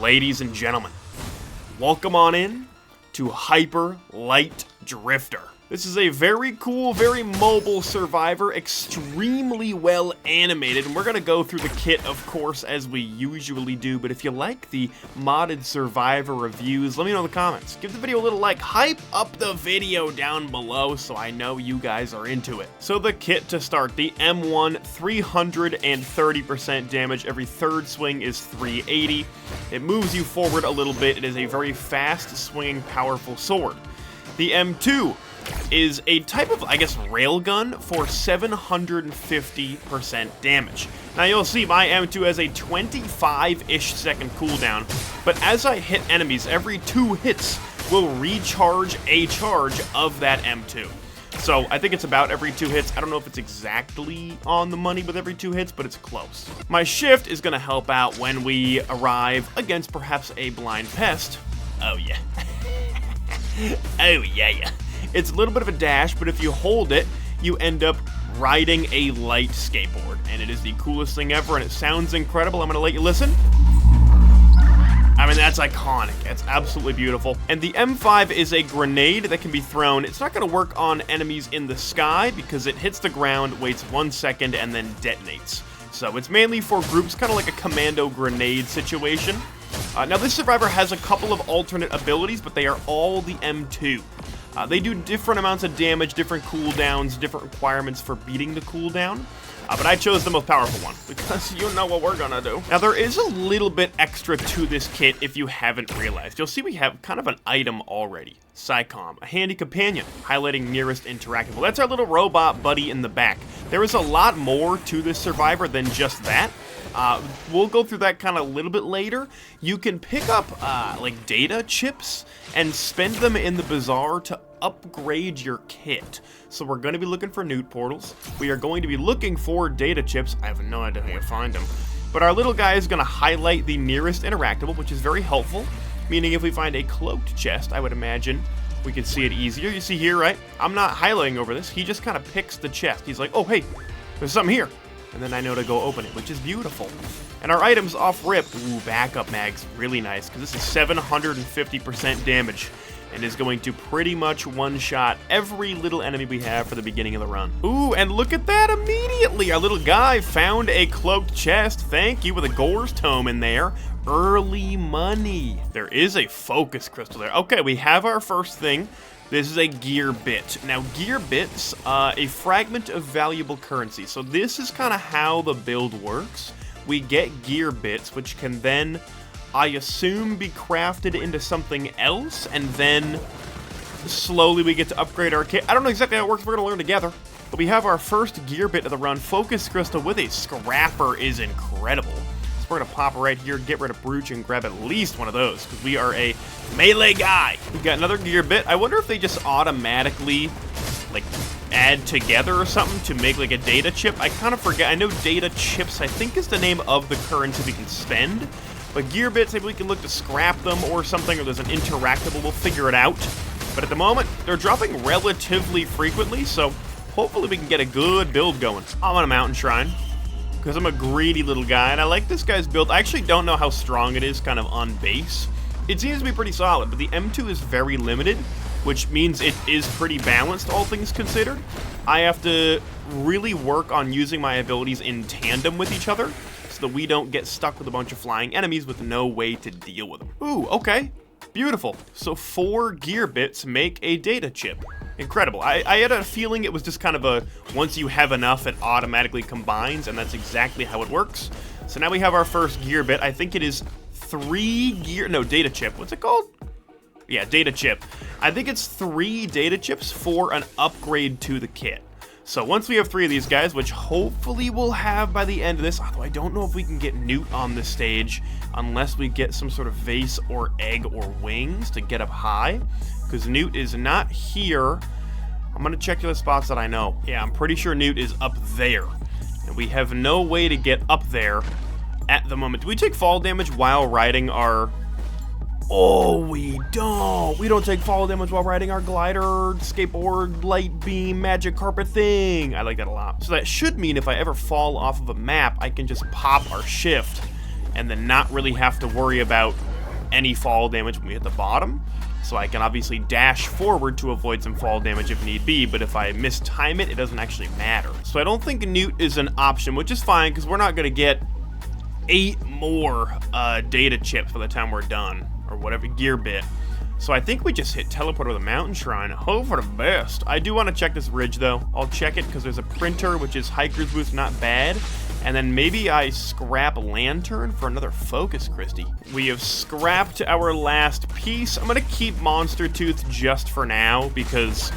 Ladies and gentlemen, welcome on in to Hyper Light Drifter. This is a very cool, very mobile survivor, extremely well animated, and we're going to go through the kit, of course, as we usually do, but if you like the modded survivor reviews, let me know in the comments. Give the video a little like, hype up the video down below so I know you guys are into it. So the kit to start, the M1, 330% damage, every third swing is 380. It moves you forward a little bit, it is a very fast swinging, powerful sword. The M2 is a type of, I guess, railgun for 750% damage. Now you'll see my M2 has a 25-ish second cooldown, but as I hit enemies, every 2 hits will recharge a charge of that M2. So I think it's about every 2 hits. I don't know if it's exactly on the money with every 2 hits, but it's close. My shift is going to help out when we arrive against perhaps a blind pest. Oh yeah. Oh yeah. It's a little bit of a dash, but if you hold it, you end up riding a light skateboard. And it is the coolest thing ever, and it sounds incredible. I'm going to let you listen. I mean, that's iconic. It's absolutely beautiful. And the M5 is a grenade that can be thrown. It's not going to work on enemies in the sky because it hits the ground, waits 1 second, and then detonates. So it's mainly for groups, kind of like a commando grenade situation. Now, this survivor has a couple of alternate abilities, but they are all the M2. They do different amounts of damage, different cooldowns, different requirements for beating the cooldown. But I chose the most powerful one, because you know what we're gonna do. Now, there is a little bit extra to this kit if you haven't realized. You'll see we have kind of an item already. SciComm, a handy companion, highlighting nearest interactable. That's our little robot buddy in the back. There is a lot more to this survivor than just that. We'll go through that kind of a little bit later. You can pick up, like, data chips and spend them in the bazaar to upgrade your kit. So we're going to be looking for Newt portals. We are going to be looking for data chips. I have no idea how to find them. But our little guy is going to highlight the nearest interactable, which is very helpful. Meaning if we find a cloaked chest, I would imagine we could see it easier. You see here, right? I'm not highlighting over this. He just kind of picks the chest. He's like, oh, hey, there's something here. And then I know to go open it, which is beautiful. And our items off rip, ooh, backup mags, really nice, because this is 750% damage, and is going to pretty much one-shot every little enemy we have for the beginning of the run. Ooh, and look at that immediately! Our little guy found a cloaked chest, thank you, with a Gore's Tome in there. Early money. There is a focus crystal there. Okay, we have our first thing. This is a gear bit. Now, gear bits, a fragment of valuable currency. So this is kind of how the build works. We get gear bits, which can then, I assume, be crafted into something else, and then slowly we get to upgrade our kit. I don't know exactly how it works. We're going to learn together. But we have our first gear bit of the run. Focus crystal with a scrapper is incredible. So we're going to pop right here, get rid of Brooch, and grab at least one of those, because we are a melee guy. We've got another gear bit. I wonder if they just automatically, like, add together or something to make, like, a data chip. I kind of forget. I know data chips, I think, is the name of the currency we can spend. But gear bits, maybe we can look to scrap them or something, or there's an interactable. We'll figure it out. But at the moment, they're dropping relatively frequently, so hopefully we can get a good build going. I'm on a mountain shrine, because I'm a greedy little guy, and I like this guy's build. I actually don't know how strong it is kind of on base. It seems to be pretty solid, but the M2 is very limited, which means it is pretty balanced, all things considered. I have to really work on using my abilities in tandem with each other, so that we don't get stuck with a bunch of flying enemies with no way to deal with them. Ooh, okay. Beautiful. So 4 gear bits make a data chip. Incredible. I had a feeling it was just kind of a, once you have enough, it automatically combines, and that's exactly how it works. So now we have our first gear bit. I think it is 3 gear, no, data chip. What's it called? Yeah, data chip. I think it's 3 data chips for an upgrade to the kit. So once we have 3 of these guys, which hopefully we'll have by the end of this, although I don't know if we can get Newt on this stage unless we get some sort of vase or egg or wings to get up high, because Newt is not here. I'm going to check the other spots that I know. Yeah, I'm pretty sure Newt is up there, and we have no way to get up there at the moment. Do we take fall damage while riding our... Oh, we don't. We don't take fall damage while riding our glider, skateboard, light beam, magic carpet thing. I like that a lot. So that should mean if I ever fall off of a map, I can just pop our shift and then not really have to worry about any fall damage when we hit the bottom. So I can obviously dash forward to avoid some fall damage if need be, but if I mistime it, it doesn't actually matter. So I don't think Newt is an option, which is fine, because we're not going to get 8 more data chips by the time we're done, or whatever gear bit. So I think we just hit teleport with a mountain shrine. Hope for the best. I do want to check this ridge, though. I'll check it, because there's a printer, which is hiker's boost, not bad. And then maybe I scrap lantern for another focus, Christy. We have scrapped our last piece. I'm going to keep monster tooth just for now, because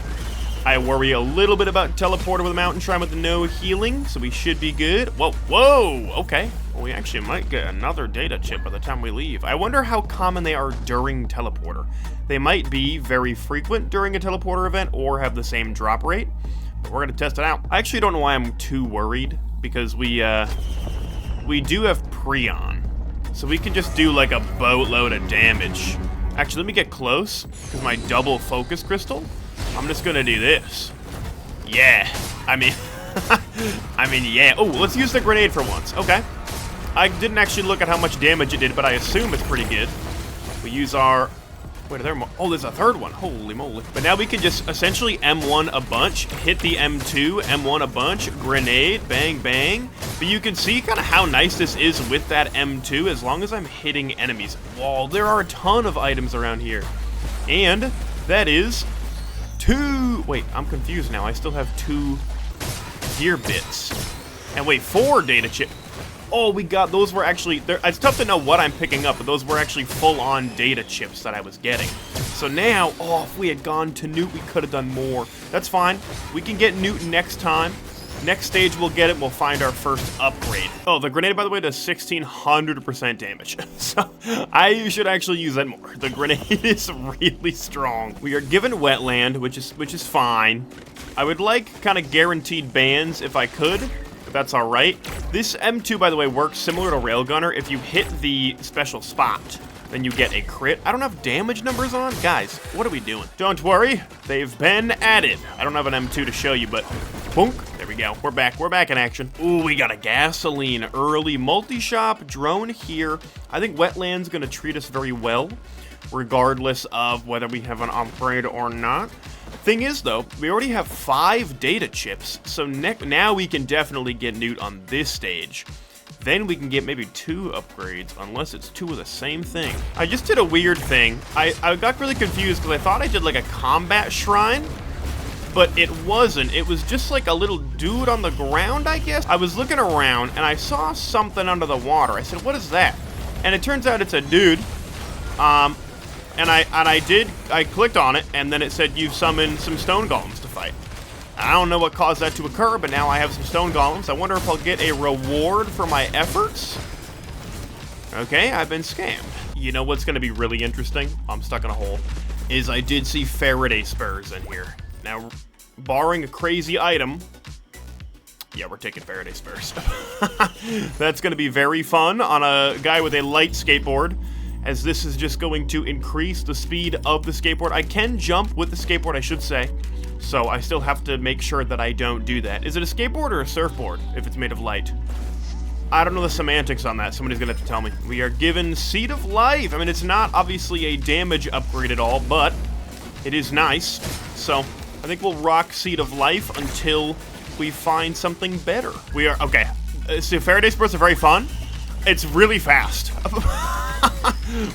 I worry a little bit about teleporter with a mountain shrine with no healing, so we should be good. Whoa, whoa, okay. Well, we actually might get another data chip by the time we leave. I wonder how common they are during teleporter. They might be very frequent during a teleporter event or have the same drop rate, but we're going to test it out. I actually don't know why I'm too worried, because we do have Prion, so we can just do like a boatload of damage. Actually, let me get close, because my double focus crystal, I'm just gonna do this. Yeah, I mean, yeah. Oh, let's use the grenade for once. Okay. I didn't actually look at how much damage it did, but I assume it's pretty good. We use our... Wait, are there more? Oh, there's a third one. Holy moly. But now we can just essentially M1 a bunch, hit the M2, M1 a bunch, grenade, bang, bang. But you can see kind of how nice this is with that M2 as long as I'm hitting enemies. Whoa, there are a ton of items around here. And that is 2... Wait, I'm confused now. I still have 2 gear bits. And wait, 4 data chip. Oh, we got, those were actually, it's tough to know what I'm picking up, but those were actually full-on data chips that I was getting. So now, oh, if we had gone to Newt, we could have done more. That's fine. We can get Newt next time. Next stage, we'll get it. We'll find our first upgrade. Oh, the grenade, by the way, does 1,600% damage. So I should actually use that more. The grenade is really strong. We are given wetland, which is fine. I would like kind of guaranteed bans if I could. If that's all right. This M2, by the way, works similar to Railgunner. If you hit the special spot, then you get a crit. I don't have damage numbers on. Guys, what are we doing? Don't worry, they've been added. I don't have an M2 to show you, but boom, there we go. We're back. We're back in action. Ooh, we got a gasoline early multi-shop drone here. I think Wetland's gonna treat us very well, regardless of whether we have an upgrade or not. Thing is, though, we already have 5 data chips, so now we can definitely get Newt on this stage. Then we can get maybe 2 upgrades, unless it's 2 of the same thing. I just did a weird thing. I got really confused because I thought I did like a combat shrine, but it wasn't. It was just like a little dude on the ground, I guess. I was looking around and I saw something under the water. I said, what is that? And it turns out it's a dude. And I clicked on it, and then it said you've summoned some stone golems to fight. I don't know what caused that to occur, but now I have some stone golems. I wonder if I'll get a reward for my efforts. Okay, I've been scammed. You know what's going to be really interesting? I'm stuck in a hole. Is I did see Faraday spurs in here. Now, barring a crazy item, yeah, we're taking Faraday spurs. That's going to be very fun on a guy with a light skateboard, as this is just going to increase the speed of the skateboard. I can jump with the skateboard, I should say, so I still have to make sure that I don't do that. Is it a skateboard or a surfboard, if it's made of light? I don't know the semantics on that. Somebody's gonna have to tell me. We are given Seed of Life. I mean, it's not obviously a damage upgrade at all, but it is nice. So I think we'll rock Seed of Life until we find something better. We are, okay, so Faraday spurs are very fun. It's really fast.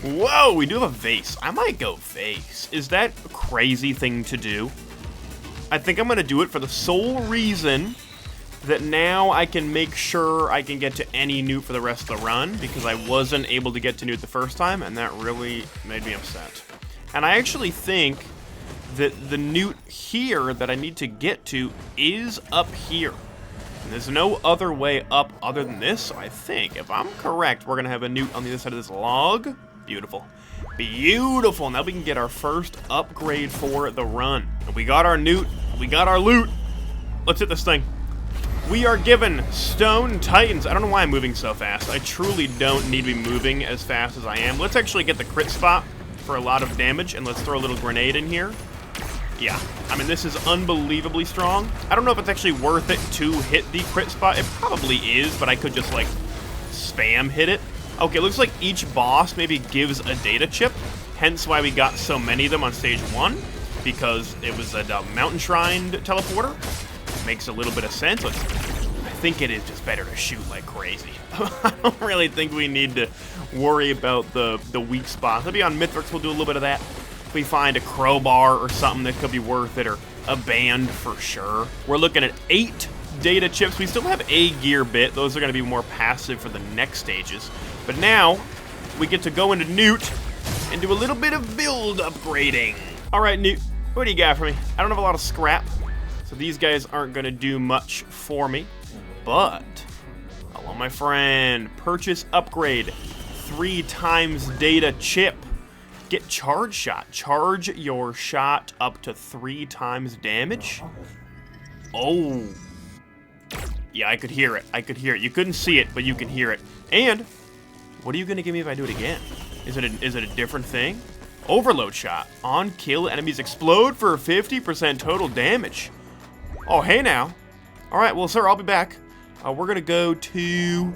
Whoa, we do have a vase. I might go vase. Is that a crazy thing to do? I think I'm going to do it for the sole reason that now I can make sure I can get to any Newt for the rest of the run, because I wasn't able to get to Newt the first time, and that really made me upset. And I actually think that the Newt here that I need to get to is up here. And there's no other way up other than this, so I think, if I'm correct, we're going to have a Newt on the other side of this log. Beautiful. Beautiful. Now we can get our first upgrade for the run. And we got our Newt. We got our loot. Let's hit this thing. We are given Stone Titans. I don't know why I'm moving so fast. I truly don't need to be moving as fast as I am. Let's actually get the crit spot for a lot of damage, and let's throw a little grenade in here. Yeah, I mean, this is unbelievably strong. I don't know if it's actually worth it to hit the crit spot. It probably is, but I could just, like, spam hit it. Okay, looks like each boss maybe gives a data chip, hence why we got so many of them on stage 1, because it was a mountain shrine teleporter. Makes a little bit of sense. I think it is just better to shoot like crazy. I don't really think we need to worry about the weak spots. Maybe on Mithrix we'll do a little bit of that. If we find a crowbar or something that could be worth it, or a band for sure. We're looking at 8 data chips. We still have a gear bit. Those are going to be more passive for the next stages. But now, we get to go into Newt and do a little bit of build upgrading. All right, Newt, what do you got for me? I don't have a lot of scrap, so these guys aren't going to do much for me. But, hello, my friend. Purchase upgrade. 3 times data chip. Get charge shot. Charge your shot up to 3 times damage. Oh. Yeah, I could hear it. I could hear it. You couldn't see it, but you can hear it. And what are you going to give me if I do it again? Is it a different thing? Overload shot. On kill, enemies explode for 50% total damage. Oh, hey now. All right, well, sir, I'll be back. We're going to go to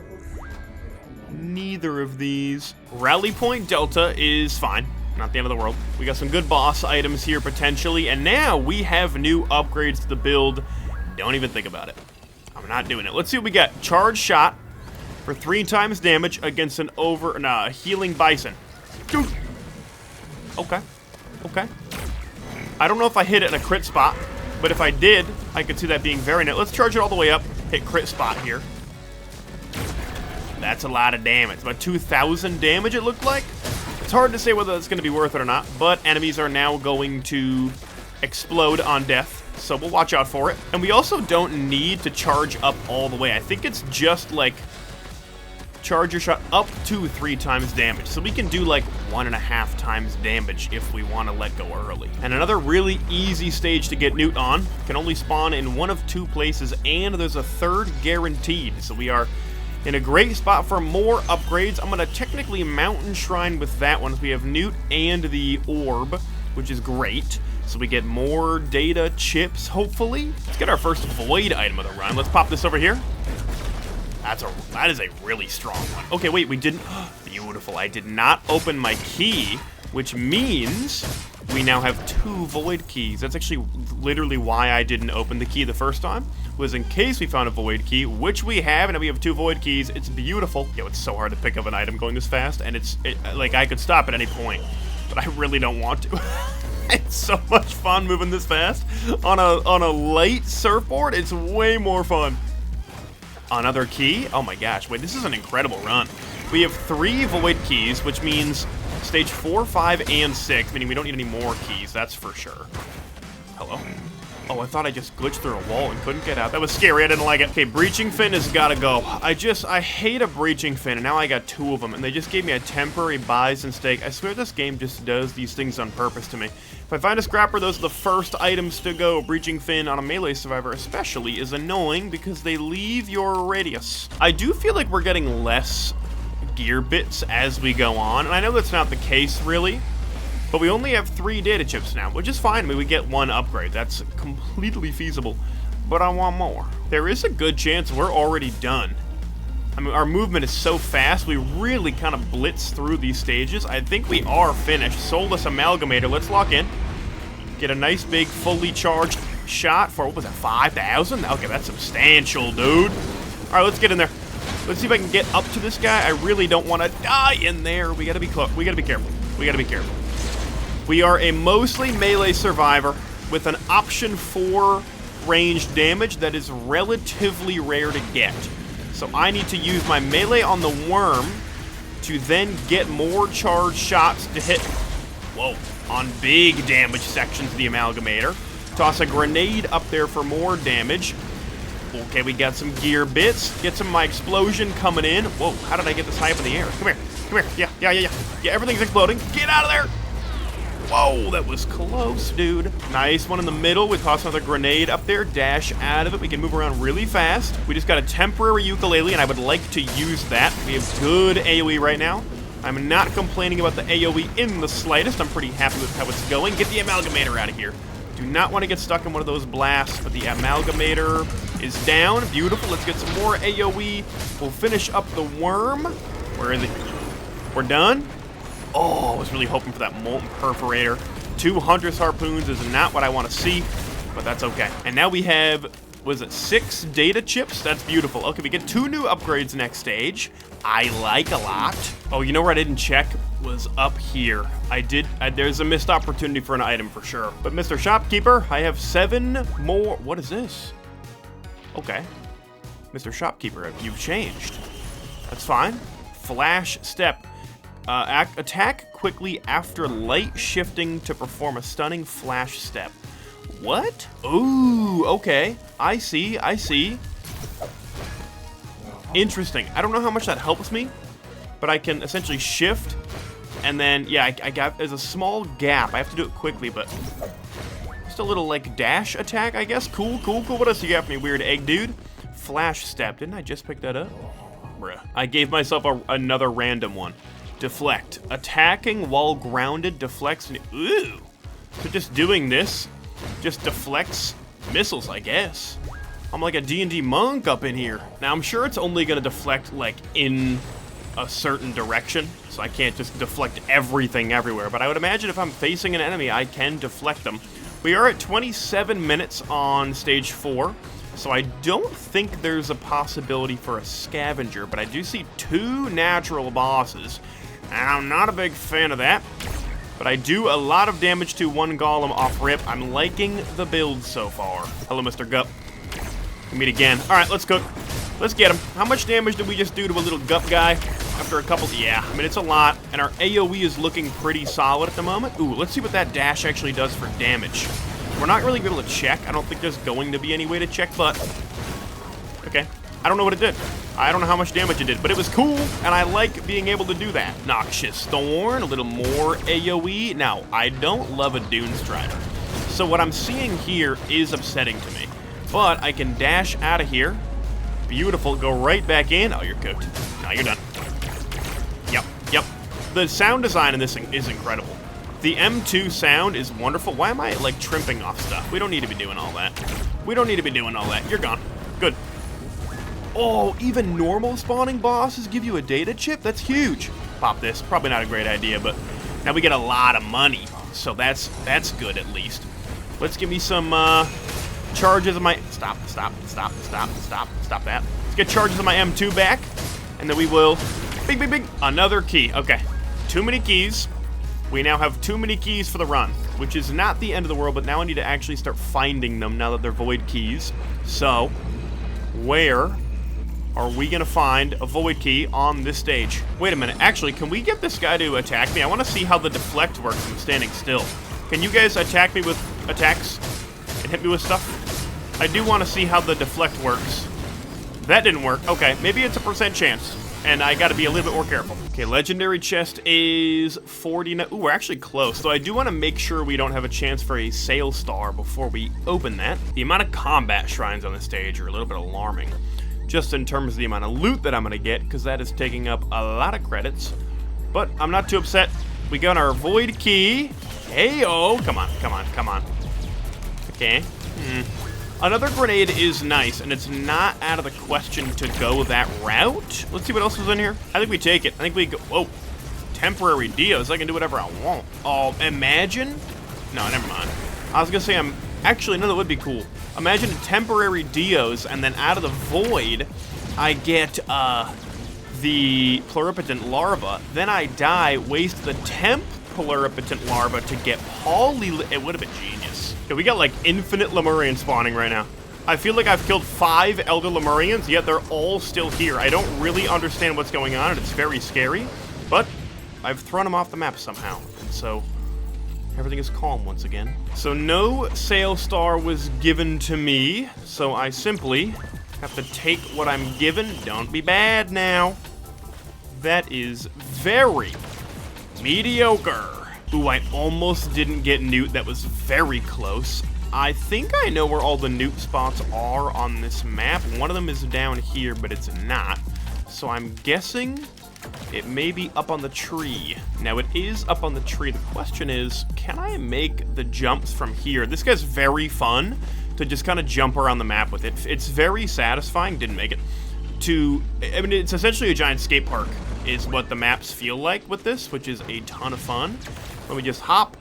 neither of these. Rally Point Delta is fine. Not the end of the world. We got some good boss items here, potentially. And now we have new upgrades to the build. Don't even think about it. I'm not doing it. Let's see what we got. Charge shot for 3 times damage against an healing bison. Okay. Okay. I don't know if I hit it in a crit spot, but if I did, I could see that being very nice. Let's charge it all the way up. Hit crit spot here. That's a lot of damage. About 2,000 damage, it looked like. It's hard to say whether that's going to be worth it or not, but enemies are now going to explode on death, so we'll watch out for it. And we also don't need to charge up all the way. I think it's just like charge your shot up to 3 times damage. So we can do like 1.5 times damage if we want to let go early. And another really easy stage to get Newt on. Can only spawn in 1 of 2 places, and there's a 3rd guaranteed. So we are in a great spot for more upgrades. I'm going to technically mountain shrine with that one. We have Newt and the orb, which is great. So we get more data chips, hopefully. Let's get our first void item of the run. Let's pop this over here. That is a really strong one. Okay, wait, we didn't. Beautiful. I did not open my key, which means we now have 2 void keys. That's actually literally why I didn't open the key the first time, was in case we found a void key, which we have, and now we have 2 void keys. It's beautiful. Yo, it's so hard to pick up an item going this fast, and like I could stop at any point, but I really don't want to. It's so much fun moving this fast. On a light surfboard, it's way more fun. Another key? Oh my gosh, wait, this is an incredible run. We have 3 void keys, which means stage 4, 5, and 6, meaning we don't need any more keys, that's for sure. Hello? Oh, I thought I just glitched through a wall and couldn't get out. That was scary, I didn't like it. Okay, breaching fin has gotta go. I hate a breaching fin, and now I got 2 of them, and they just gave me a temporary bison steak. I swear this game just does these things on purpose to me. If I find a scrapper, those are the first items to go. Breaching fin on a melee survivor especially is annoying because they leave your radius. I do feel like we're getting less gear bits as we go on, and I know that's not the case really, but we only have 3 data chips now, which is fine. I mean, we get 1 upgrade. That's completely feasible, but I want more. There is a good chance we're already done. I mean, our movement is so fast, we really kind of blitz through these stages. I think we are finished. Soulless Amalgamator, let's lock in. Get a nice big fully charged shot for, what was that, 5,000? Okay, that's substantial, dude. All right, let's get in there. Let's see if I can get up to this guy. I really don't want to die in there. We gotta be close. We gotta be careful. We gotta be careful. We are a mostly melee survivor with an option for ranged damage that is relatively rare to get. So I need to use my melee on the worm to then get more charged shots to hit, whoa, on big damage sections of the Amalgamator. Toss a grenade up there for more damage. Okay, we got some gear bits. Get some of my explosion coming in. Whoa, how did I get this high up in the air? Come here, come here. Yeah, everything's exploding. Get out of there. Whoa, that was close, dude. Nice one in the middle. We toss another grenade up there, dash out of it. We can move around really fast. We just got a temporary ukulele, and I would like to use that. We have good AoE right now. I'm not complaining about the AoE in the slightest. I'm pretty happy with how it's going. Get the Amalgamator out of here. Do not want to get stuck in one of those blasts, but the Amalgamator is down. Beautiful. Let's get some more AoE. We'll finish up the worm. Where is it? We're done. Oh, I was really hoping for that molten perforator. 2 Hunter's harpoons is not what I want to see, but that's okay. And now we have, was it 6 data chips? That's beautiful. Okay, we get 2 new upgrades next stage. I like a lot. Oh, you know where I didn't check? Was up here. There's a missed opportunity for an item for sure. But Mr. Shopkeeper, I have 7 more. What is this? Okay. Mr. Shopkeeper, you've changed. That's fine. Flash step. Attack quickly after light shifting to perform a stunning flash step. What? Ooh, okay. I see. Interesting. I don't know how much that helps me, but I can essentially shift, and then, yeah, there's a small gap. I have to do it quickly, but just a little, like, dash attack, I guess. Cool. What else you got for me, weird egg dude? Flash step. Didn't I just pick that up? Bruh. I gave myself another random one. Deflect. Attacking while grounded deflects. Ooh. So just doing this just deflects missiles, I guess. I'm like a D&D monk up in here. Now, I'm sure it's only going to deflect, like, in a certain direction. So I can't just deflect everything everywhere. But I would imagine if I'm facing an enemy, I can deflect them. We are at 27 minutes on stage 4. So I don't think there's a possibility for a scavenger. But I do see 2 natural bosses. And I'm not a big fan of that, but I do a lot of damage to 1 golem off rip. I'm liking the build so far. Hello, Mr. Gup. We meet again. All right, let's cook. Let's get him. How much damage did we just do to a little Gup guy after a couple? Yeah, I mean, it's a lot, and our AoE is looking pretty solid at the moment. Ooh, let's see what that dash actually does for damage. We're not really able to check. I don't think there's going to be any way to check, but okay. I don't know what it did. I don't know how much damage it did, but it was cool, and I like being able to do that. Noxious Thorn, a little more AoE. Now, I don't love a Dune Strider, so what I'm seeing here is upsetting to me. But I can dash out of here. Beautiful. Go right back in. Oh, you're cooked. Now you're done. Yep. The sound design in this thing is incredible. The M2 sound is wonderful. Why am I, like, trimping off stuff? We don't need to be doing all that. You're gone. Good. Oh, even normal spawning bosses give you a data chip? That's huge. Pop this. Probably not a great idea, but now we get a lot of money. So that's good, at least. Let's give me some charges of my... Stop that. Let's get charges of my M2 back, and then we will... Big. Another key. Okay. Too many keys. We now have too many keys for the run, which is not the end of the world, but now I need to actually start finding them now that they're void keys. So, where are we going to find a void key on this stage? Wait a minute. Actually, can we get this guy to attack me? I want to see how the deflect works when I'm standing still. Can you guys attack me with attacks and hit me with stuff? I do want to see how the deflect works. That didn't work. Okay, maybe it's a % chance, and I got to be a little bit more careful. Okay, legendary chest is 49. Ooh, we're actually close. So I do want to make sure we don't have a chance for a Sail Star before we open that. The amount of combat shrines on the stage are a little bit alarming, just in terms of the amount of loot that I'm going to get, because that is taking up a lot of credits. But I'm not too upset. We got our void key. Hey-oh. Come on. Okay. Another grenade is nice, and it's not out of the question to go that route. Let's see what else is in here. I think we take it. I think we go... Whoa. Temporary Dios. I can do whatever I want. Oh, imagine... No, never mind. I was going to say, actually, no, that would be cool. Imagine temporary Dios, and then out of the void, I get the pluripotent larva. Then I die, waste the temp pluripotent larva to get poly... It would have been genius. Okay, we got like infinite Lemurian spawning right now. I feel like I've killed 5 Elder Lemurians, yet they're all still here. I don't really understand what's going on, and it's very scary. But I've thrown them off the map somehow, and so... everything is calm once again. So no Sail Star was given to me, so I simply have to take what I'm given. Don't be bad now. That is very mediocre. Ooh, I almost didn't get Newt. That was very close. I think I know where all the Newt spots are on this map. One of them is down here, but it's not. So I'm guessing it may be up on the tree. Now, it is up on the tree. The question is, can I make the jumps from here? This guy's very fun to just kind of jump around the map with it. It's very satisfying. Didn't make it. to... I mean, it's essentially a giant skate park is what the maps feel like with this, which is a ton of fun. Let me just hop,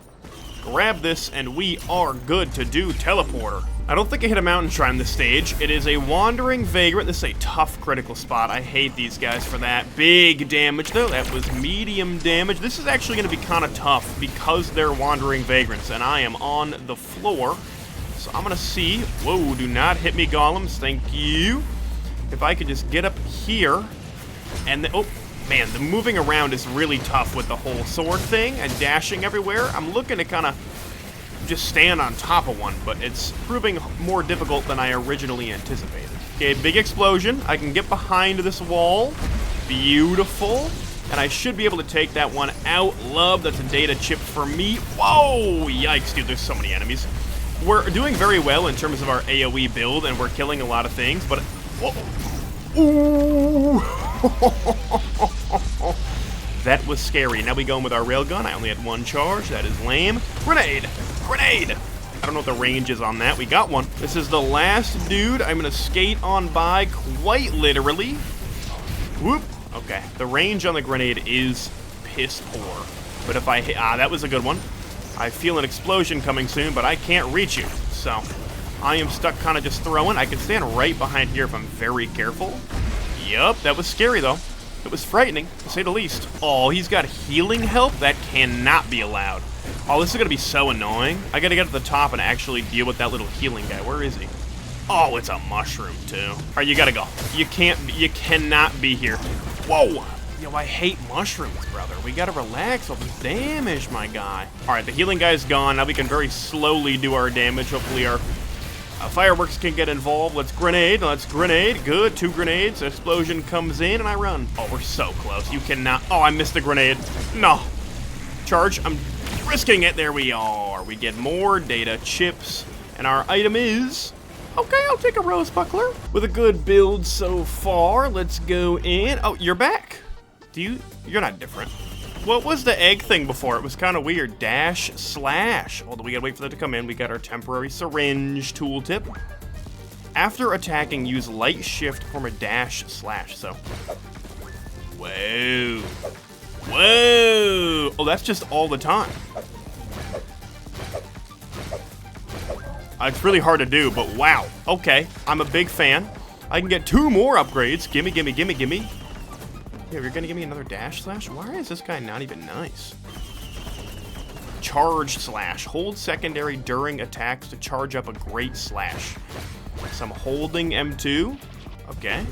grab this, and we are good to do teleporter. I don't think I hit a mountain shrine this stage. It is a wandering vagrant. This is a tough critical spot. I hate these guys for that. Big damage, though. That was medium damage. This is actually going to be kind of tough because they're wandering vagrants, and I am on the floor. So I'm going to see. Whoa, do not hit me, golems. Thank you. If I could just get up here, and then, oh, man, the moving around is really tough with the whole sword thing and dashing everywhere. I'm looking to kind of just stand on top of one, but it's proving more difficult than I originally anticipated. Okay, big explosion. I can get behind this wall. Beautiful. And I should be able to take that one out. Love, that's a data chip for me. Whoa, yikes, dude, there's so many enemies. We're doing very well in terms of our AoE build, and we're killing a lot of things, but... Whoa. Ooh. That was scary. Now we go in with our railgun. I only had one charge. That is lame. Grenade! Grenade! I don't know what the range is on that. We got one. This is the last dude. I'm going to skate on by quite literally. Whoop. Okay. The range on the grenade is piss poor. But if I hit... that was a good one. I feel an explosion coming soon, but I can't reach you. So I am stuck kind of just throwing. I can stand right behind here if I'm very careful. Yup. That was scary, though. It was frightening, to say the least. Oh, he's got healing help? That cannot be allowed. Oh, this is going to be so annoying. I got to get to the top and actually deal with that little healing guy. Where is he? Oh, it's a mushroom, too. All right, you got to go. You cannot be here. Whoa. Yo, I hate mushrooms, brother. We got to relax all this damage, my guy. All right, the healing guy's gone. Now we can very slowly do our damage. Hopefully our fireworks can get involved. Let's grenade. Let's grenade. Good. 2 grenades. Explosion comes in, and I run. Oh, we're so close. You cannot... Oh, I missed the grenade. No. Charge. I'm risking it. There we are. We get more data chips, and our item is... Okay, I'll take a rose buckler. With a good build so far. Let's go in. Oh, you're back. You're not different. What was the egg thing before? It was kind of weird. Dash slash. Hold on, we gotta wait for that to come in. We got our temporary syringe tooltip. After attacking, use light shift to form a dash slash. So, whoa, whoa. Oh, that's just all the time. It's really hard to do, but wow. Okay, I'm a big fan. I can get 2 more upgrades. Gimme, gimme, gimme, gimme. Yeah, you're gonna give me another dash slash? Why is this guy not even nice? Charge slash. Hold secondary during attacks to charge up a great slash. So I'm holding M2. Okay.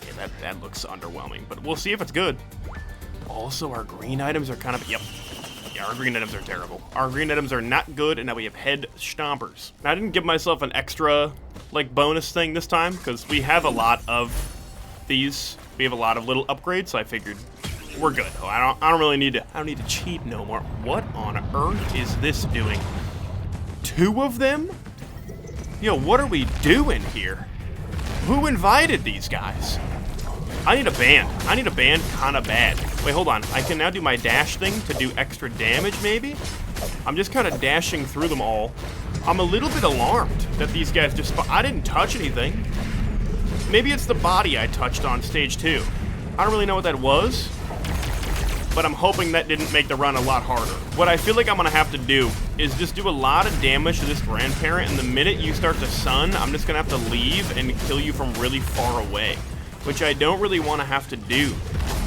Yeah, that looks underwhelming, but we'll see if it's good. Also, our green items are kind of... Yep. Yeah, our green items are terrible. Our green items are not good, and now we have head stompers. Now, I didn't give myself an extra, like, bonus thing this time, because we have a lot of these. We have a lot of little upgrades, so I figured we're good. Oh, I don't really need to. I don't need to cheat no more. What on earth is this doing? 2 of them? Yo, what are we doing here? Who invited these guys? I need a band. I need a band kind of bad. Wait, hold on. I can now do my dash thing to do extra damage, maybe? I'm just kind of dashing through them all. I'm a little bit alarmed that these guys just... I didn't touch anything. Maybe it's the body I touched on stage 2. I don't really know what that was, but I'm hoping that didn't make the run a lot harder. What I feel like I'm gonna have to do is just do a lot of damage to this grandparent, and the minute you start to sun, I'm just gonna have to leave and kill you from really far away, which I don't really want to have to do,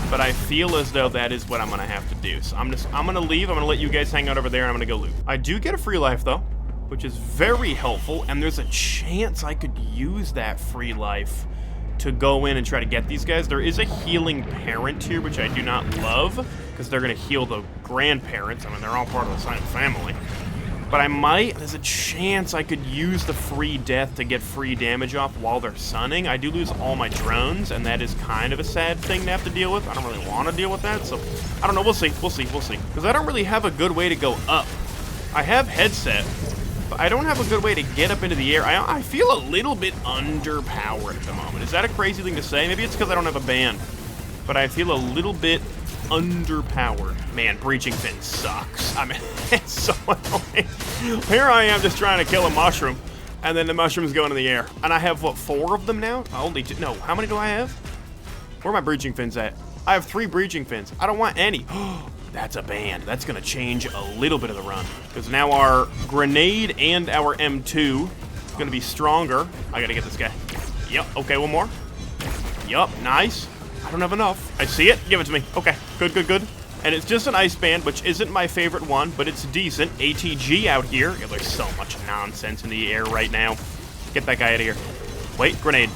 but I feel as though that is what I'm gonna have to do. So I'm gonna leave. I'm gonna let you guys hang out over there, and I'm gonna go loot. I do get a free life though, which is very helpful, and there's a chance I could use that free life to go in and try to get these guys. There is a healing parent here, which I do not love, because they're going to heal the grandparents. I mean, they're all part of the same family. But there's a chance I could use the free death to get free damage off while they're sunning. I do lose all my drones, and that is kind of a sad thing to have to deal with. I don't really want to deal with that, so I don't know. We'll see. We'll see. We'll see. Because I don't really have a good way to go up. I have headset, but I don't have a good way to get up into the air. I feel a little bit underpowered at the moment. Is that a crazy thing to say? Maybe it's because I don't have a band, but I feel a little bit underpowered. Man, breaching fin sucks. I mean, it's so annoying. Here I am just trying to kill a mushroom, and then the mushrooms go into the air. And I have, what, 4 of them now? Only 2. No, how many do I have? Where are my breaching fins at? I have 3 breaching fins. I don't want any. That's a band. That's going to change a little bit of the run. Because now our grenade and our M2 is going to be stronger. I got to get this guy. Yep. Okay, one more. Yup. Nice. I don't have enough. I see it. Give it to me. Okay. Good, good, good. And it's just an ice band, which isn't my favorite one, but it's decent. ATG out here. Yeah, there's so much nonsense in the air right now. Get that guy out of here. Wait, grenade.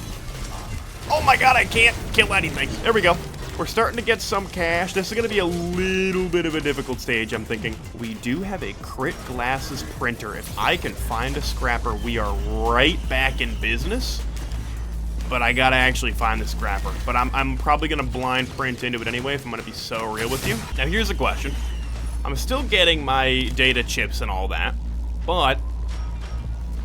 Oh my god, I can't kill anything. There we go. We're starting to get some cash. This is going to be a little bit of a difficult stage, I'm thinking. We do have a crit glasses printer. If I can find a scrapper, we are right back in business. But I gotta actually find the scrapper. But I'm probably gonna blind print into it anyway if I'm gonna be so real with you. Now here's a question. I'm still getting my data chips and all that, but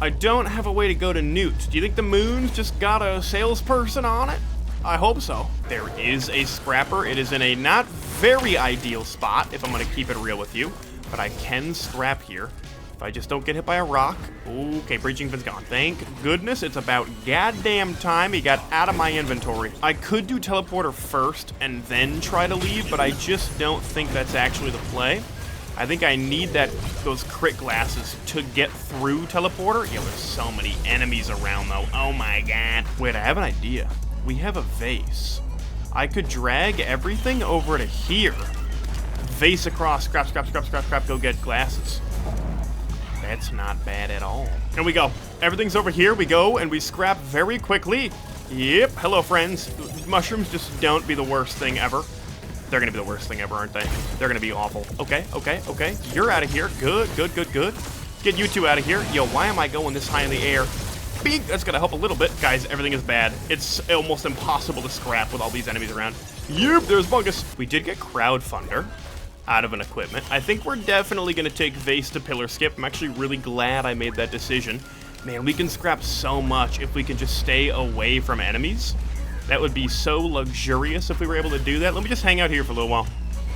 I don't have a way to go to Newt. Do you think the moon's just got a salesperson on it? I hope so. There is a scrapper. It is in a not very ideal spot, if I'm gonna keep it real with you. But I can scrap here. If I just don't get hit by a rock. Okay, breaching fin's gone. Thank goodness. It's about goddamn time he got out of my inventory. I could do teleporter first and then try to leave, but I just don't think that's actually the play. I think I need those crit glasses to get through teleporter. Yeah, there's so many enemies around, though. Oh my god. Wait, I have an idea. We have a vase. I could drag everything over to here. Vase across. Scrap, scrap, scrap, scrap, scrap. Go get glasses. That's not bad at all. Here we go. Everything's over here. We go and we scrap very quickly. Yep. Hello, friends. Mushrooms just don't be the worst thing ever. They're going to be the worst thing ever, aren't they? They're going to be awful. Okay, okay, okay. You're out of here. Good, good, good, good. Get you two out of here. Yo, why am I going this high in the air? Beep. That's going to help a little bit. Guys, everything is bad. It's almost impossible to scrap with all these enemies around. Yep, there's Bungus. We did get crowdfunder out of an equipment. I think we're definitely going to take Vase to Pillar Skip. I'm actually really glad I made that decision. Man, we can scrap so much if we can just stay away from enemies. That would be so luxurious if we were able to do that. Let me just hang out here for a little while.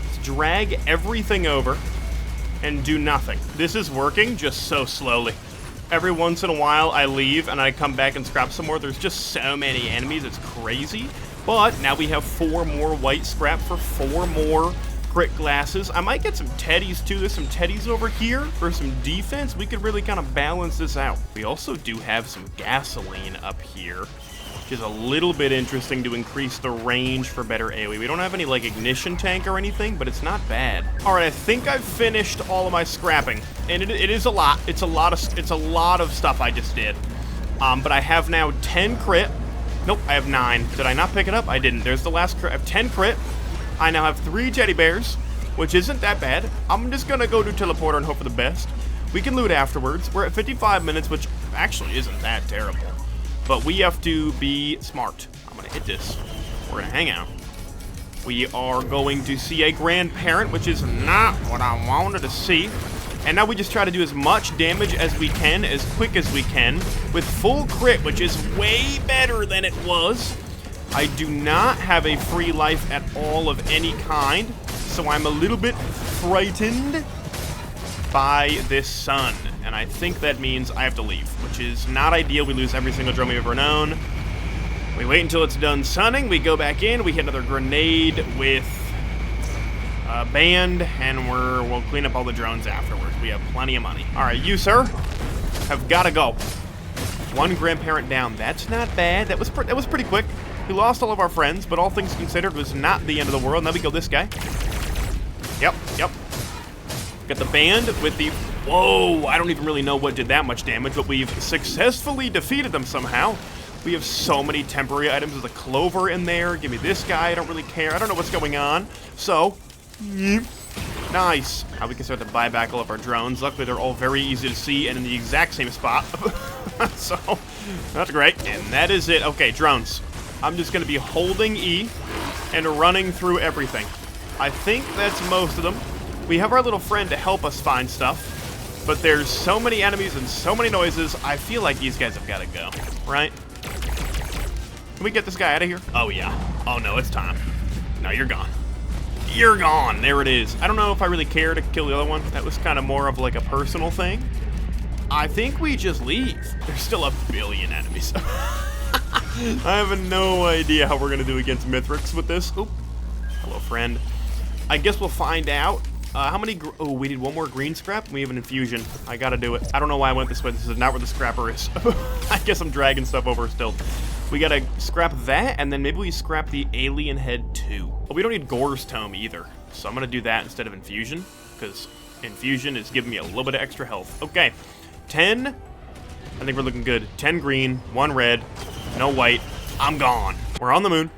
Let's drag everything over and do nothing. This is working just so slowly. Every once in a while I leave and I come back and scrap some more. There's just so many enemies, it's crazy. But now we have 4 more white scrap for 4 more crit glasses. I might get some teddies too. There's some teddies over here for some defense. We could really kind of balance this out. We also do have some gasoline up here, which is a little bit interesting to increase the range for better AoE. We don't have any like ignition tank or anything, but it's not bad. All right, I think I've finished all of my scrapping, and it is a lot. It's a lot of stuff I just did. But I have now 10 crit. Nope, I have 9. Did I not pick it up? I didn't. There's the last crit. I have 10 crit. I now have 3 teddy bears, which isn't that bad. I'm just gonna go do teleporter and hope for the best. We can loot afterwards. We're at 55 minutes, which actually isn't that terrible. But we have to be smart. I'm gonna hit this. We're gonna hang out. We are going to see a grandparent, which is not what I wanted to see. And now we just try to do as much damage as we can, as quick as we can, with full crit, which is way better than it was. I do not have a free life at all of any kind, so I'm a little bit frightened by this sun. And I think that means I have to leave, which is not ideal. We lose every single drone we've ever known. We wait until it's done sunning. We go back in. We hit another grenade with a band, and we'll clean up all the drones afterwards. We have plenty of money. All right, you, sir, have got to go. 1 grandparent down. That's not bad. That was pretty quick. We lost all of our friends, but all things considered, was not the end of the world. Now we go this guy. Yep, yep. Got the band with the... Whoa, I don't even really know what did that much damage, but we've successfully defeated them somehow. We have so many temporary items. There's a clover in there. Give me this guy. I don't really care. I don't know what's going on. So, nice. Now we can start to buy back all of our drones. Luckily, they're all very easy to see and in the exact same spot. So, that's great. And that is it. Okay, drones. I'm just going to be holding E and running through everything. I think that's most of them. We have our little friend to help us find stuff, but there's so many enemies and so many noises, I feel like these guys have got to go, right? Can we get this guy out of here? Oh, yeah. Oh, no, it's time. No, you're gone. You're gone. There it is. I don't know if I really care to kill the other one. That was kind of more of like a personal thing. I think we just leave. There's still a billion enemies. I have no idea how we're going to do against Mithrix with this. Oop. Hello, friend. I guess we'll find out. How many... Oh, we need one more green scrap. We have an infusion. I got to do it. I don't know why I went this way. This is not where the scrapper is. I guess I'm dragging stuff over still. We got to scrap that, and then maybe we scrap the alien head too. But we don't need Gore's Tome either. So I'm going to do that instead of infusion, because infusion is giving me a little bit of extra health. Okay. 10. I think we're looking good. 10 green, 1 red, no white. I'm gone. We're on the moon.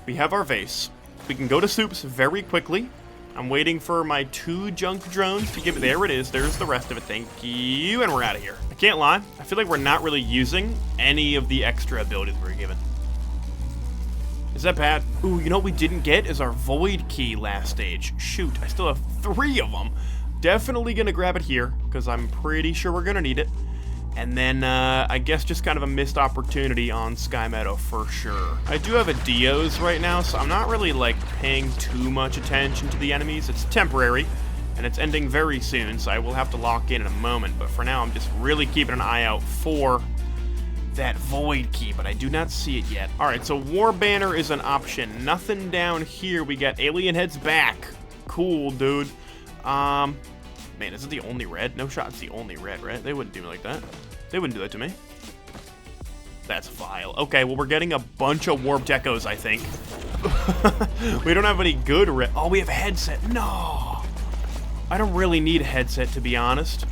We have our vase. We can go to soups very quickly. I'm waiting for my 2 junk drones to give it. There it is. There's the rest of it. Thank you. And we're out of here. I can't lie. I feel like we're not really using any of the extra abilities we were given. Is that bad? Ooh, you know what we didn't get is our void key last stage. Shoot, I still have 3 of them. Definitely gonna grab it here, because I'm pretty sure we're gonna need it. And then, I guess just kind of a missed opportunity on Sky Meadow for sure. I do have a Dio's right now, so I'm not really, like, paying too much attention to the enemies. It's temporary, and it's ending very soon, so I will have to lock in a moment. But for now, I'm just really keeping an eye out for that void key, but I do not see it yet. All right, so War Banner is an option. Nothing down here. We got Alien Head's back. Cool, dude. Man, is it the only red? No shot's the only red, right? They wouldn't do me like that. They wouldn't do that to me. That's vile. Okay, well, we're getting a bunch of warped echoes, I think. We don't have any good red. Oh, we have a headset. No. I don't really need a headset, to be honest.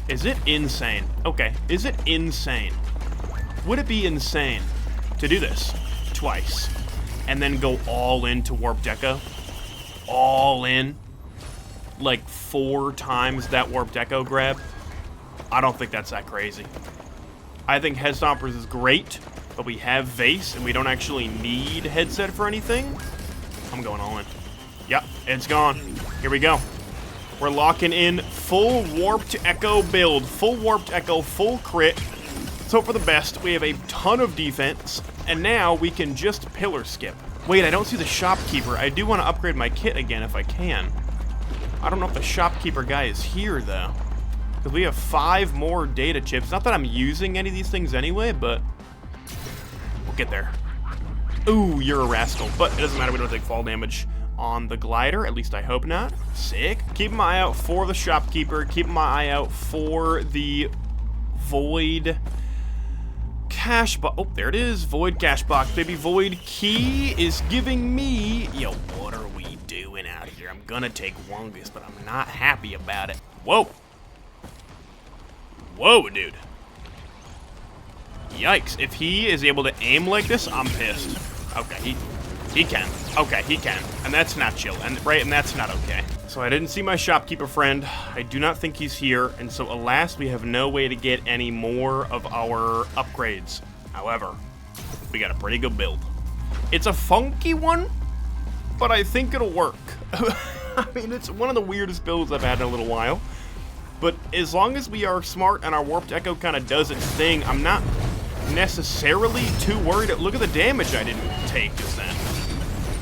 Is it insane? Okay, is it insane? Would it be insane to do this twice and then go all into warped echo? All in? Like 4 times that warped echo grab? I don't think that's that crazy. I think Head Stompers is great, but we have Vase and we don't actually need headset for anything. I'm going all in. Yep, it's gone. Here we go. We're locking in full warped echo build. Full warped echo, full crit. Let's hope for the best. We have a ton of defense, and now we can just pillar skip. Wait, I don't see the shopkeeper. I do want to upgrade my kit again if I can. I don't know if the shopkeeper guy is here, though. Because we have 5 more data chips. Not that I'm using any of these things anyway, but we'll get there. Ooh, you're a rascal. But it doesn't matter. We don't take fall damage on the glider. At least I hope not. Sick. Keep my eye out for the shopkeeper. Keep my eye out for the void cash box. Oh, there it is. Void cash box, baby. Void key is giving me... Yo, what are we doing out here? I'm gonna take Wungus, but I'm not happy about it. Whoa. Whoa, dude. Yikes. If he is able to aim like this, I'm pissed. Okay, he can. Okay, he can. And that's not chill. And right, and that's not okay. So I didn't see my shopkeeper friend. I do not think he's here. And so alas, we have no way to get any more of our upgrades. However, we got a pretty good build. It's a funky one, but I think it'll work. I mean, it's one of the weirdest builds I've had in a little while. But as long as we are smart and our warped echo kind of does its thing, I'm not necessarily too worried. Look at the damage I didn't take just then.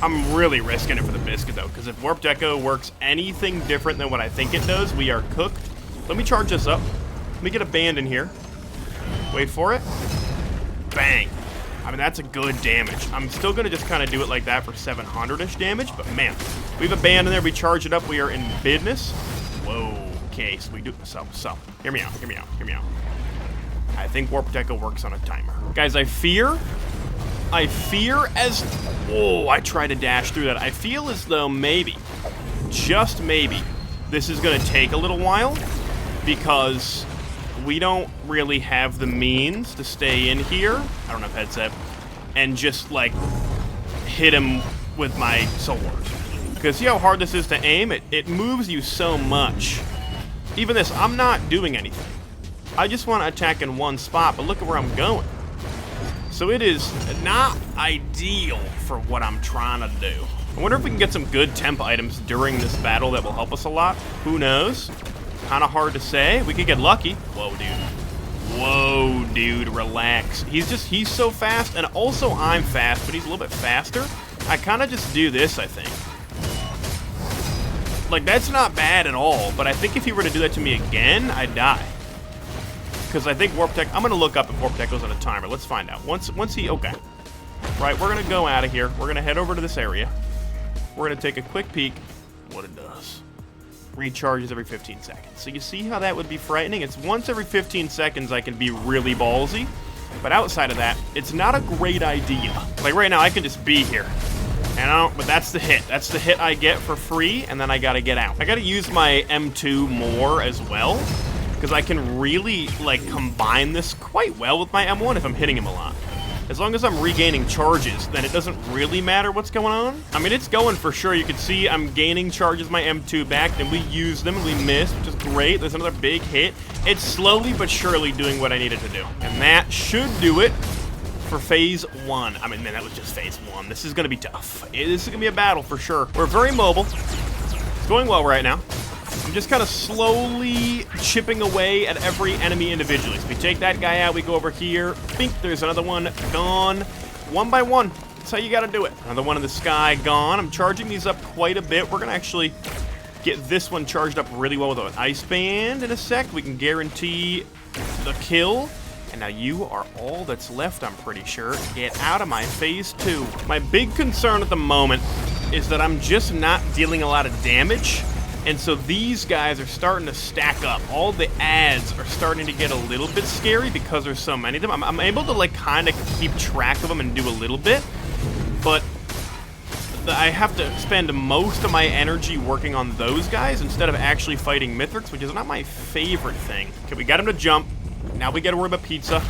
I'm really risking it for the biscuit, though, because if warped echo works anything different than what I think it does, we are cooked. Let me charge this up. Let me get a band in here. Wait for it. Bang. I mean, that's a good damage. I'm still going to just kind of do it like that for 700-ish damage, but man, we have a band in there. We charge it up. We are in business. Whoa. Okay, so we do so. Hear me out. I think warped echo works on a timer. Guys, I fear as... Whoa, I tried to dash through that. I feel as though maybe, just maybe, this is going to take a little while because we don't really have the means to stay in here. I don't have headset. And just, like, hit him with my sword. Because see how hard this is to aim? It moves you so much. Even this, I'm not doing anything. I just want to attack in one spot, but look at where I'm going. So it is not ideal for what I'm trying to do. I wonder if we can get some good temp items during this battle that will help us a lot. Who knows? Kind of hard to say. We could get lucky. Whoa, dude. Whoa, dude, relax. He's so fast, and also I'm fast, but he's a little bit faster. I kind of just do this, I think. Like, that's not bad at all, but I think if he were to do that to me again, I'd die. because I think Warp Tech... I'm going to look up if Warp Tech goes on a timer. Let's find out. Once he... Okay. Right, we're going to go out of here. We're going to head over to this area. We're going to take a quick peek what it does. Recharges every 15 seconds. So you see how that would be frightening? It's once every 15 seconds I can be really ballsy. But outside of that, it's not a great idea. Like right now, I can just be here. But that's the hit. That's the hit I get for free, and then I gotta get out. I gotta use my M2 more as well, because I can really, like, combine this quite well with my M1 if I'm hitting him a lot. As long as I'm regaining charges, then it doesn't really matter what's going on. I mean, it's going for sure. You can see I'm gaining charges my M2 back, then we use them, and we miss, which is great. There's another big hit. It's slowly but surely doing what I needed to do. And that should do it for phase 1. I mean, man, that was just phase 1. This is going to be tough. This is going to be a battle for sure. We're very mobile. It's going well right now. I'm just kind of slowly chipping away at every enemy individually. So we take that guy out, we go over here. Bink, there's another one gone. One by one. That's how you got to do it. Another one in the sky gone. I'm charging these up quite a bit. We're going to actually get this one charged up really well with an ice band in a sec. We can guarantee the kill. And now you are all that's left, I'm pretty sure. Get out of my phase 2. My big concern at the moment is that I'm just not dealing a lot of damage. And so these guys are starting to stack up. All the ads are starting to get a little bit scary because there's so many of them. I'm able to, like, kind of keep track of them and do a little bit. But I have to spend most of my energy working on those guys instead of actually fighting Mithrix, which is not my favorite thing. Okay, we got him to jump. Now we gotta worry about pizza.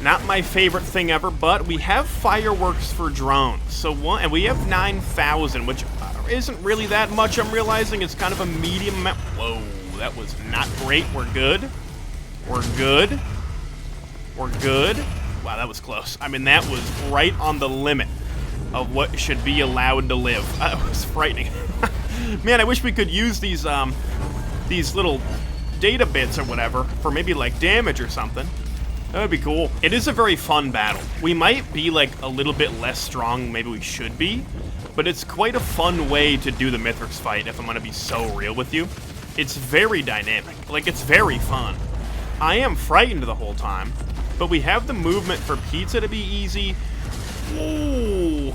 Not my favorite thing ever, but we have fireworks for drones. And we have 9,000, which isn't really that much. I'm realizing it's kind of a medium amount. Whoa, that was not great. We're good. We're good. We're good. Wow, that was close. I mean, that was right on the limit of what should be allowed to live. That was frightening. Man, I wish we could use these little data bits or whatever for maybe like damage or something. That would be cool. It is a very fun battle. We might be like a little bit less strong, maybe we should be, but it's quite a fun way to do the Mithrix fight, if I'm gonna be so real with you. It's very dynamic. Like, it's very fun. I am frightened the whole time, but we have the movement for pizza to be easy. Ooh,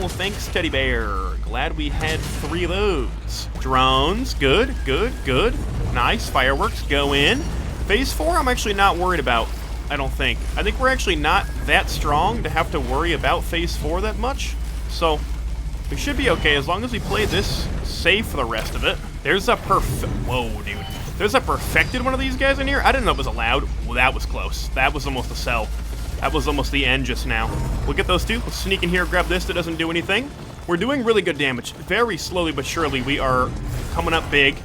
thanks, Teddy Bear. Glad we had 3 of those. Drones, good, good, good. Nice, fireworks, go in. Phase 4, I'm actually not worried about, I don't think. I think we're actually not that strong to have to worry about phase 4 that much. So, we should be okay as long as we play this safe for the rest of it. There's a whoa, dude. There's a perfected one of these guys in here. I didn't know it was allowed. Well, that was close. That was almost a sell. That was almost the end just now. We'll get those 2. We'll sneak in here, grab this that doesn't do anything. We're doing really good damage. Very slowly but surely, we are coming up big.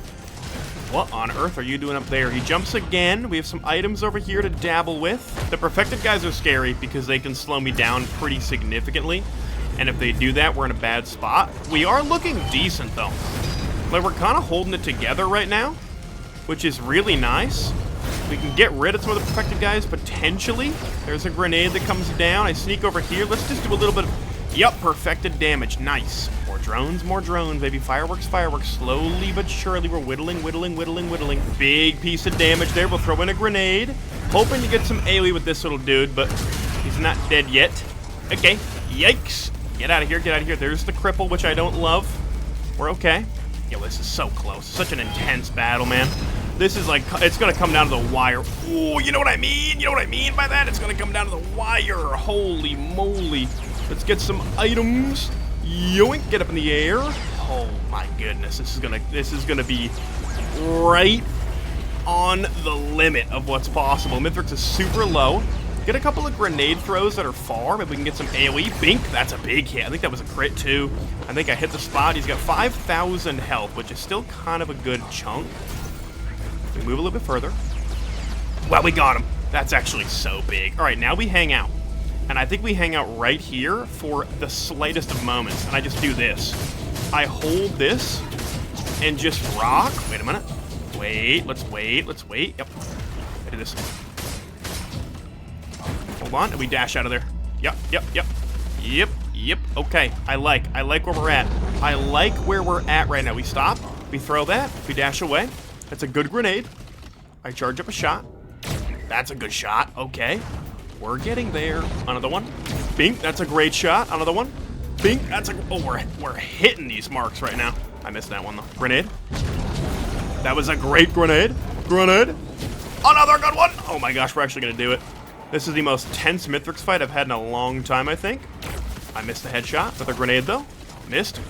What on earth are you doing up there? He jumps again. We have some items over here to dabble with. The perfected guys are scary because they can slow me down pretty significantly. And if they do that, we're in a bad spot. We are looking decent, though. Like, we're kind of holding it together right now, which is really nice. We can get rid of some of the perfected guys, potentially. There's a grenade that comes down. I sneak over here. Let's just do a little bit of... Yup, perfected damage. Nice. More drones, baby. Fireworks, fireworks. Slowly but surely, we're whittling, whittling, whittling, whittling. Big piece of damage there. We'll throw in a grenade. Hoping to get some AoE with this little dude, but he's not dead yet. Okay. Yikes. Get out of here, get out of here. There's the cripple, which I don't love. We're okay. Yo, this is so close. Such an intense battle, man. This is like, it's gonna come down to the wire. Ooh, you know what I mean? You know what I mean by that? It's gonna come down to the wire. Holy moly. Let's get some items. Yoink, get up in the air. Oh my goodness, this is gonna be right on the limit of what's possible. Mithrix is super low. Get a couple of grenade throws that are far. Maybe we can get some AoE. Bink, that's a big hit. I think that was a crit too. I think I hit the spot. He's got 5,000 health, which is still kind of a good chunk. We move a little bit further. Wow, we got him. That's actually so big. All right, now we hang out. And I think we hang out right here for the slightest of moments. And I just do this. I hold this and just rock. Wait a minute. Wait, let's wait, let's wait. Yep. I do this. Hold on, and we dash out of there. Yep, yep, yep. Yep, yep. Okay, I like where we're at. I like where we're at right now. We stop, we throw that, we dash away. That's a good grenade. I charge up a shot. That's a good shot. Okay. We're getting there. Another one. Bink. That's a great shot. Another one. Bink. That's a... Oh, we're hitting these marks right now. I missed that one, though. Grenade. That was a great grenade. Grenade. Another good one. Oh, my gosh. We're actually going to do it. This is the most tense Mithrix fight I've had in a long time, I think. I missed the headshot with a grenade, though. Missed.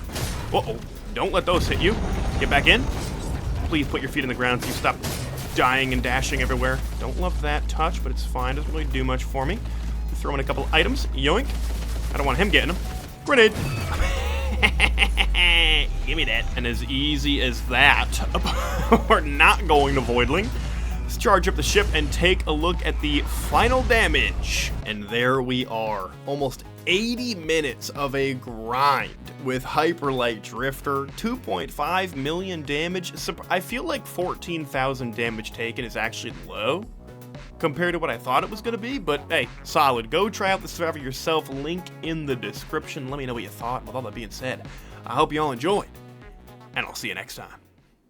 Uh-oh. Don't let those hit you. Get back in. Please put your feet in the ground so you stop dying and dashing everywhere. Don't love that touch, but it's fine. Doesn't really do much for me. Throw in a couple items. Yoink. I don't want him getting them. Grenade. Give me that. And as easy as that, we're not going to Voidling. Let's charge up the ship and take a look at the final damage. And there we are. Almost 80 minutes of a grind with Hyperlight Drifter. 2.5 million damage. I feel like 14,000 damage taken is actually low compared to what I thought it was going to be, but hey, solid. Go try out the server yourself. Link in the description. Let me know what you thought. With all that being said, I hope you all enjoyed, and I'll see you next time.